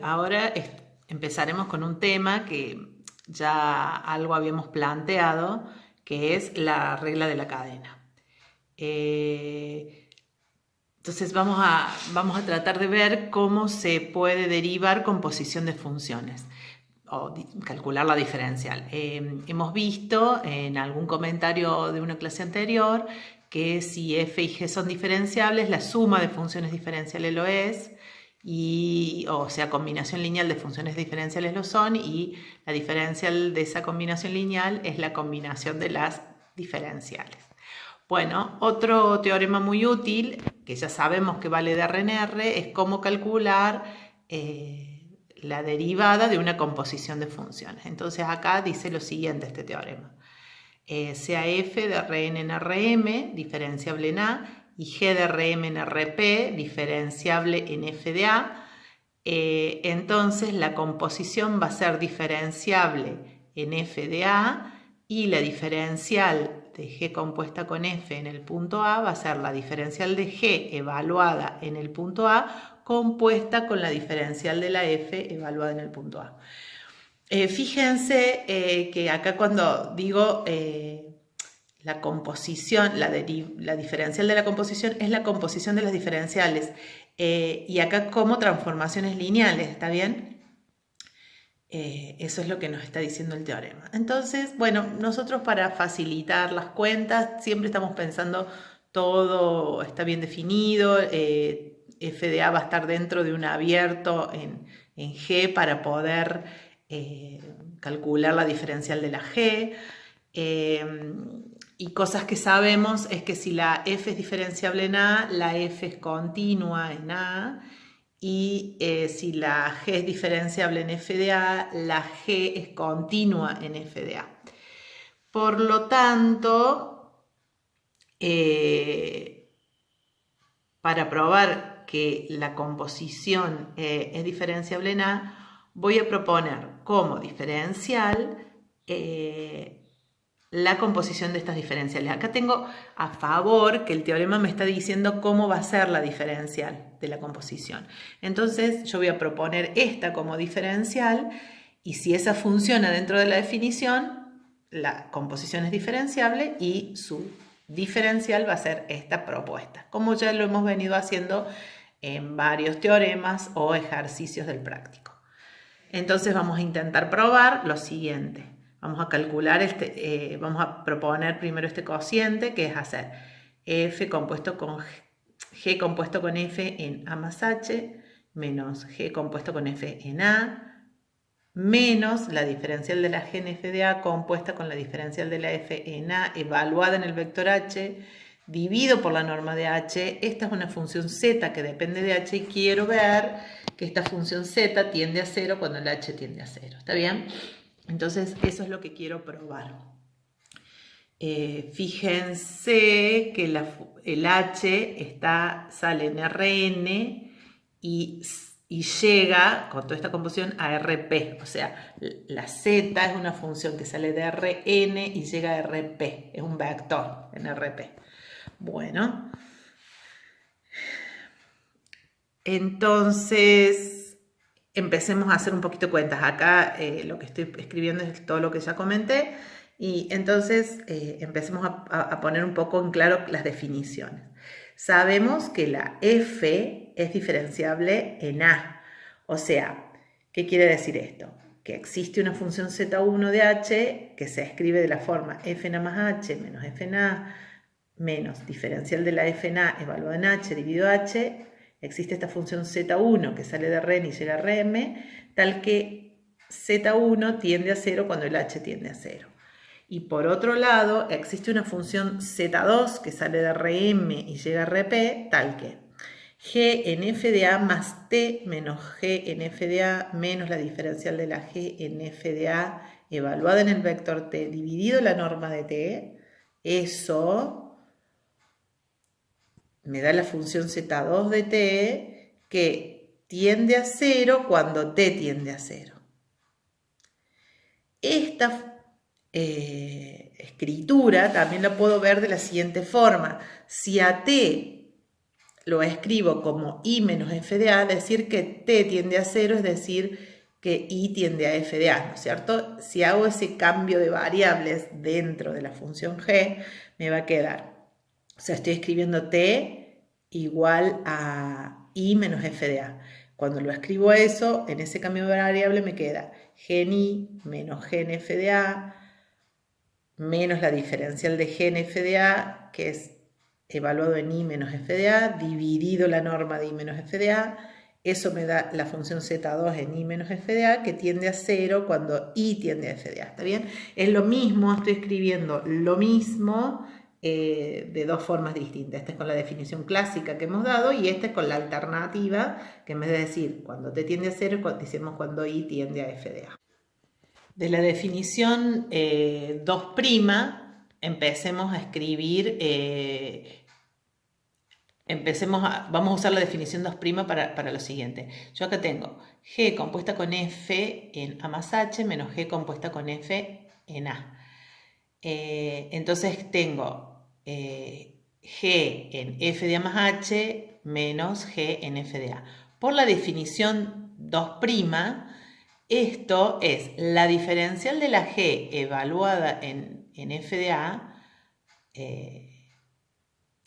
Ahora empezaremos con un tema que ya algo habíamos planteado, que es la regla de la cadena. Eh, entonces vamos a tratar de ver cómo se puede derivar composición de funciones o calcular la diferencial. Hemos visto en algún comentario de una clase anterior que si f y g son diferenciables, la suma de funciones diferenciales lo es, o sea, combinación lineal de funciones diferenciales lo son, y la diferencial de esa combinación lineal es la combinación de las diferenciales. Bueno, otro teorema muy útil, que ya sabemos que vale de RNR, es cómo calcular la derivada de una composición de funciones. Entonces acá dice lo siguiente este teorema. Sea f de Rn en Rm, diferenciable en A, y g de Rm en Rp, diferenciable en f de A, entonces la composición va a ser diferenciable en f de A, y la diferencial de g compuesta con f en el punto A va a ser la diferencial de g evaluada en el punto A compuesta con la diferencial de la f evaluada en el punto A. Fíjense que acá cuando digo la composición, la diferencial de la composición es la composición de las diferenciales, y acá como transformaciones lineales, ¿está bien? Eso es lo que nos está diciendo el teorema. Entonces, bueno, nosotros para facilitar las cuentas siempre estamos pensando todo está bien definido, f de A va a estar dentro de un abierto en G para poder calcular la diferencial de la G. Y cosas que sabemos es que si la f es diferenciable en A, la f es continua en A, y si la g es diferenciable en f de A, la g es continua en f de A. Por lo tanto, para probar que la composición es diferenciable en A, voy a proponer como diferencial la composición de estas diferenciales. Acá tengo a favor que el teorema me está diciendo cómo va a ser la diferencial de la composición. Entonces yo voy a proponer esta como diferencial, y si esa funciona dentro de la definición, la composición es diferenciable y su diferencial va a ser esta propuesta, como ya lo hemos venido haciendo en varios teoremas o ejercicios del práctico. Entonces vamos a intentar probar lo siguiente. Vamos a calcular vamos a proponer primero este cociente, que es hacer f compuesto con g compuesto con f en A más h menos g compuesto con f en A, menos la diferencial de la g en f de A compuesta con la diferencial de la f en A evaluada en el vector h, dividido por la norma de h. Esta es una función z que depende de h, y quiero ver que esta función z tiende a 0 cuando el h tiende a 0. ¿Está bien? Entonces eso es lo que quiero probar. Fíjense que el h sale en Rn y llega con toda esta composición a Rp. O sea, la z es una función que sale de Rn y llega a Rp. Es un vector en Rp. Bueno, entonces empecemos a hacer un poquito de cuentas. Acá lo que estoy escribiendo es todo lo que ya comenté, y entonces empecemos a poner un poco en claro las definiciones. Sabemos que la f es diferenciable en A. O sea, ¿qué quiere decir esto? Que existe una función z1 de h que se escribe de la forma f en A más h menos f en A menos diferencial de la f en A evaluada en h dividido h. Existe esta función z1 que sale de Rn y llega a Rm, tal que z1 tiende a 0 cuando el h tiende a 0. Y por otro lado, existe una función z2 que sale de Rm y llega a Rp, tal que g en f de A más t menos g en f de A menos la diferencial de la g en f de A evaluada en el vector t dividido la norma de t, eso me da la función z2 de t que tiende a 0 cuando t tiende a 0. Esta escritura también la puedo ver de la siguiente forma. Si a t lo escribo como I menos f de A, decir que T tiende a 0 es decir que I tiende a f de A, ¿no es cierto? Si hago ese cambio de variables dentro de la función g, me va a quedar, o sea, estoy escribiendo T igual a I menos f de A. Cuando lo escribo eso, en ese cambio de variable me queda g en I menos g en f de A menos la diferencial de g en f de A, que es evaluado en I menos f de A, dividido la norma de I menos f de A. Eso me da la función z2 en I menos f de A, que tiende a 0 cuando I tiende a f de A. ¿Está bien? Es lo mismo, estoy escribiendo lo mismo de dos formas distintas. Esta es con la definición clásica que hemos dado' y esta es con la alternativa, que en vez de decir cuando t tiende a 0, decimos cuando I tiende a f de A. De la definición 2', empecemos a escribir, vamos a usar la definición 2' para lo siguiente. Yo acá tengo G compuesta con F en A más H menos G compuesta con F en A. Entonces tengo G en F de A más H menos G en F de A. Por la definición 2', esto es la diferencial de la G evaluada en f de A,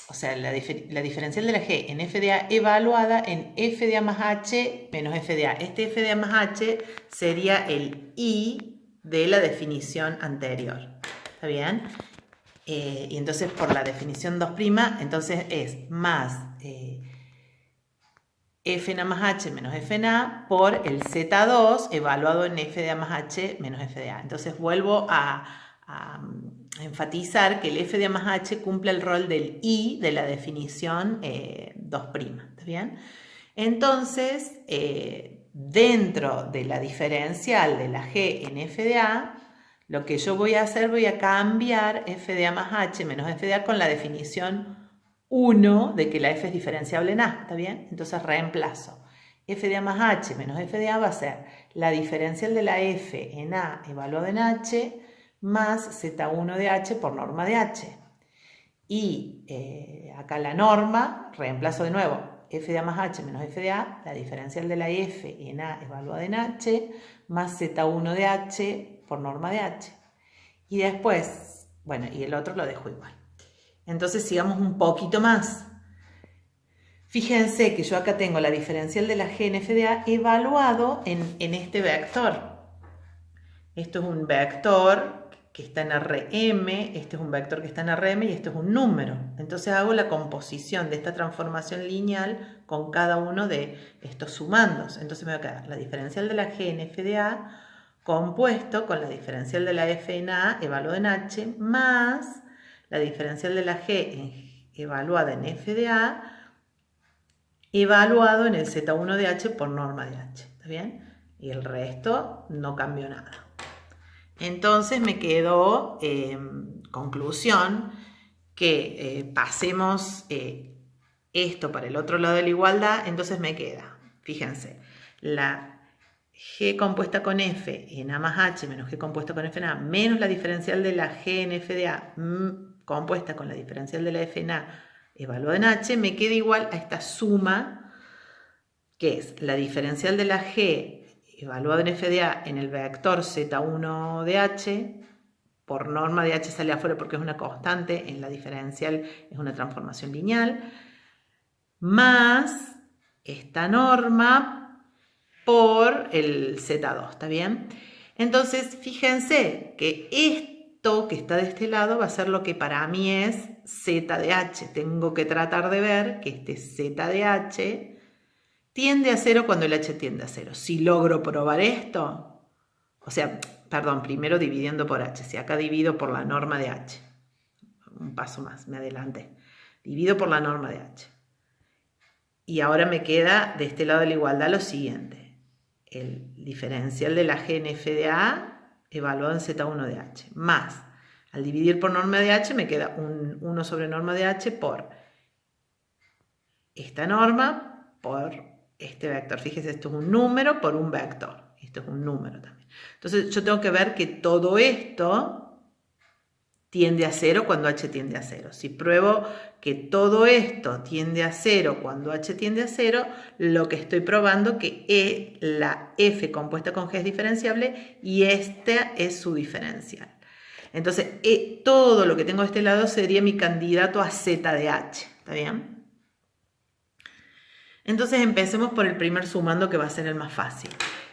o sea, la diferencial de la G en f de A evaluada en f de A más H menos f de A. Este f de A más H sería el I de la definición anterior. ¿Está bien? Y entonces por la definición 2', entonces es más f en A más H menos f en A por el Z2 evaluado en f de A más H menos f de A. Entonces vuelvo a enfatizar que el f de A más H cumple el rol del I de la definición 2'. ¿Está bien? Entonces, dentro de la diferencial de la G en f de A, lo que yo voy a hacer, voy a cambiar f de A más H menos f de A con la definición 1 de que la f es diferenciable en A, ¿está bien? Entonces reemplazo f de A más H menos f de A va a ser la diferencial de la f en A evaluada en H más z1 de H por norma de H. Y acá la norma, reemplazo de nuevo f de A más H menos f de A, la diferencial de la f en A evaluada en H más z1 de H por norma de H. Y después, bueno, y el otro lo dejo igual. Entonces sigamos un poquito más. Fíjense que yo acá tengo la diferencial de la G en f de A evaluado en este vector. Esto es un vector que está en Rm, este es un vector que está en Rm y este es un número. Entonces hago la composición de esta transformación lineal con cada uno de estos sumandos. Entonces me va a quedar la diferencial de la G en f de A compuesto con la diferencial de la f en A evaluado en H más la diferencial de la G evaluada en f de A evaluado en el Z1 de H por norma de H. ¿Está bien? Y el resto no cambió nada. Entonces me quedó, conclusión, que pasemos esto para el otro lado de la igualdad. Entonces me queda, fíjense, la G compuesta con F en A más H menos G compuesta con F en A menos la diferencial de la G en F de A compuesta con la diferencial de la F en A evaluada en H, me queda igual a esta suma, que es la diferencial de la G evaluada en f de A en el vector z1 de H, por norma de H sale afuera porque es una constante, en la diferencial es una transformación lineal, más esta norma por el Z2, ¿está bien? Entonces, fíjense que esto que está de este lado va a ser lo que para mí es Z de H. Tengo que tratar de ver que este Z de H tiende a 0 cuando el H tiende a 0. Si logro probar esto, o sea, perdón, primero dividiendo por H. Si acá divido por la norma de H. Un paso más, me adelanté. Divido por la norma de H. Y ahora me queda de este lado de la igualdad lo siguiente. El diferencial de la G en f de A evaluado en Z1 de H. Más, al dividir por norma de H me queda un 1 sobre norma de H por esta norma por este vector. Fíjese, esto es un número por un vector. Esto es un número también. Entonces yo tengo que ver que todo esto tiende a 0 cuando h tiende a 0. Si pruebo que todo esto tiende a 0 cuando h tiende a 0, lo que estoy probando que la f compuesta con g es diferenciable y esta es su diferencial. Entonces, todo lo que tengo de este lado sería mi candidato a z de h. ¿Está bien? Entonces, empecemos por el primer sumando, que va a ser el más fácil.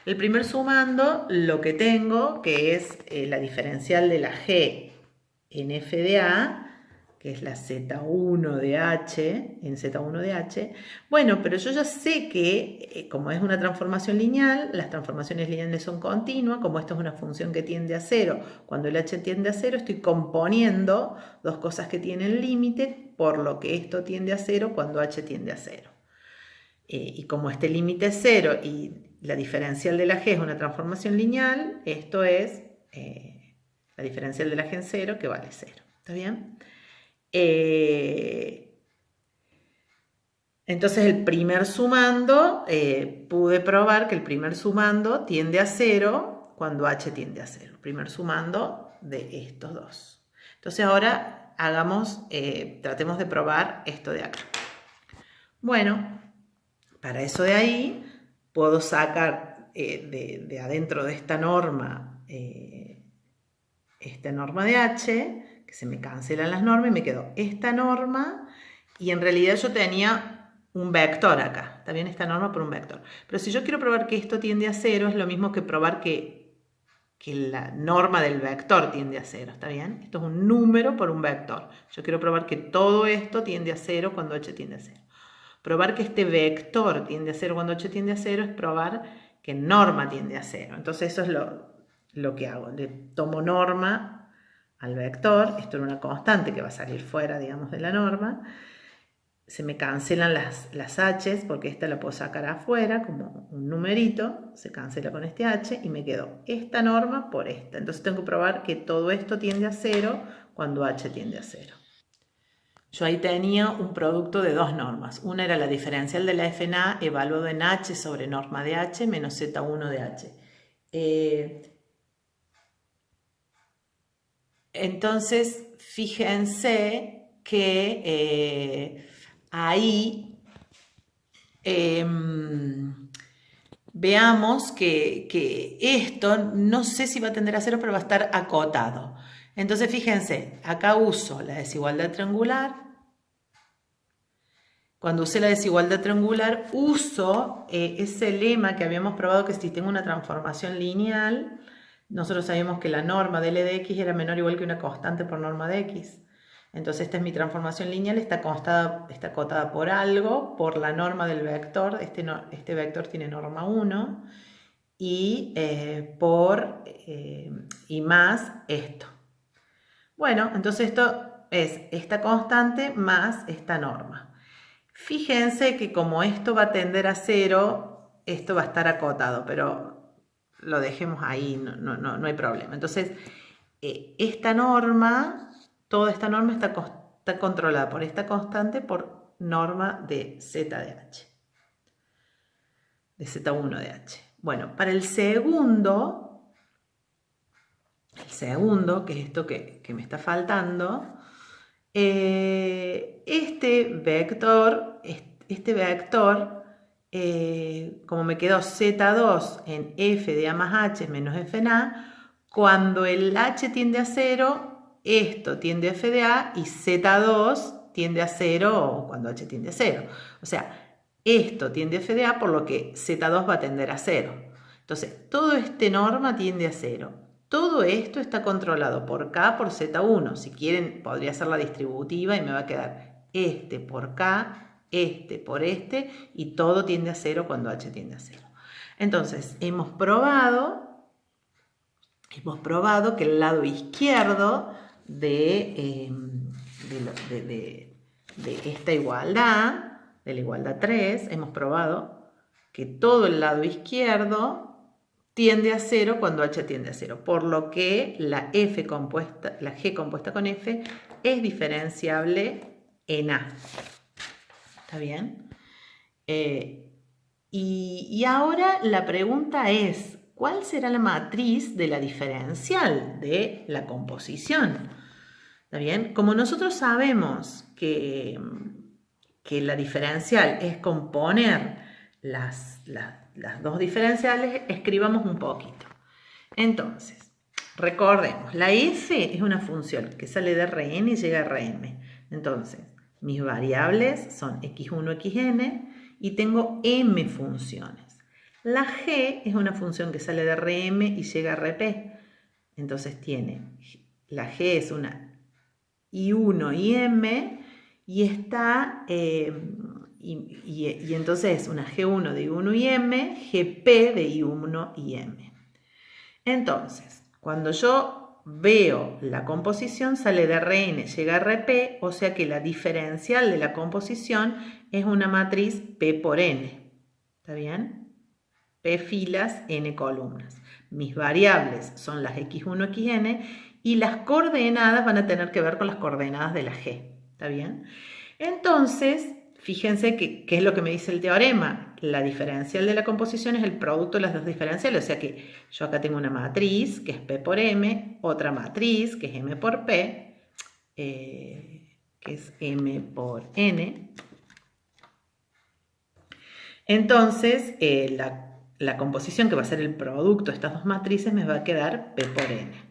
El primer sumando, lo que tengo, que es la diferencial de la g en f de a, que es la z1 de h, en z1 de h. Bueno, pero yo ya sé que, como es una transformación lineal, las transformaciones lineales son continuas, como esto es una función que tiende a 0, cuando el h tiende a 0, estoy componiendo dos cosas que tienen límite, por lo que esto tiende a 0 cuando h tiende a 0. Y como este límite es 0 y la diferencial de la g es una transformación lineal, esto es la diferencial de la g en 0, que vale 0. ¿Está bien? Entonces el primer sumando, pude probar que el primer sumando tiende a 0 cuando h tiende a 0. El primer sumando de estos dos. Entonces ahora tratemos de probar esto de acá. Bueno, para eso de ahí puedo sacar de adentro de esta norma de h, que se me cancelan las normas y me quedó esta norma, y en realidad yo tenía un vector acá, está bien, esta norma por un vector. Pero si yo quiero probar que esto tiende a 0, es lo mismo que probar que la norma del vector tiende a 0, ¿está bien? Esto es un número por un vector. Yo quiero probar que todo esto tiende a 0 cuando h tiende a 0. Probar que este vector tiende a 0 cuando h tiende a 0 es probar que norma tiende a 0. Entonces eso es lo que hago. Le tomo norma al vector. Esto era una constante que va a salir fuera, digamos, de la norma. Se me cancelan las h's porque esta la puedo sacar afuera como un numerito. Se cancela con este h y me quedó esta norma por esta. Entonces tengo que probar que todo esto tiende a 0 cuando h tiende a 0. Yo ahí tenía un producto de dos normas. Una era la diferencial de la f en a evaluado en h sobre norma de h menos z1 de h. Entonces, fíjense que ahí veamos que esto no sé si va a tender a 0, pero va a estar acotado. Entonces, fíjense, acá uso la desigualdad triangular. Cuando usé la desigualdad triangular, uso ese lema que habíamos probado, que si tengo una transformación lineal, nosotros sabíamos que la norma de L de x era menor o igual que una constante por norma de x. Entonces esta es mi transformación lineal, está acotada por algo, por la norma del vector. Este vector tiene norma 1 y y más esto. Bueno, entonces esto es esta constante más esta norma. Fíjense que como esto va a tender a 0, esto va a estar acotado, pero lo dejemos ahí, no hay problema. Entonces, esta norma, toda esta norma está controlada por esta constante por norma de z de h, de z1 de h. Bueno, para el segundo, que es esto que me está faltando, este vector, como me quedó z2 en f de a más h menos f en a, cuando el h tiende a 0, esto tiende a f de a y z2 tiende a 0 cuando h tiende a 0. O sea, esto tiende a f de a, por lo que z2 va a tender a 0. Entonces, todo este norma tiende a 0. Todo esto está controlado por K por Z1. Si quieren, podría hacer la distributiva y me va a quedar este por K, este por este, y todo tiende a 0 cuando H tiende a 0. Entonces, hemos probado que el lado izquierdo de esta igualdad, de la igualdad 3, hemos probado que todo el lado izquierdo tiende a 0 cuando h tiende a 0, por lo que la g compuesta con f es diferenciable en a. ¿Está bien? Y ahora la pregunta es, ¿cuál será la matriz de la diferencial de la composición? ¿Está bien? Como nosotros sabemos que la diferencial es componer las dos diferenciales, escribamos un poquito. Entonces, recordemos, la f es una función que sale de Rn y llega a Rm. Entonces, mis variables son x1, xn y tengo m funciones. La g es una función que sale de Rm y llega a Rp. Entonces la g es una i1 y m y está... y entonces es una G1 de I1 y M, GP de I1 y M. Entonces, cuando yo veo la composición, sale de Rn, llega a Rp, o sea que la diferencial de la composición es una matriz P por N. ¿Está bien? P filas, N columnas. Mis variables son las x1, xn y las coordenadas van a tener que ver con las coordenadas de la G. ¿Está bien? Entonces, fíjense qué es lo que me dice el teorema. La diferencial de la composición es el producto de las dos diferenciales. O sea que yo acá tengo una matriz que es P por M, otra matriz que es M por P, que es M por N. Entonces, la composición que va a ser el producto de estas dos matrices me va a quedar P por N.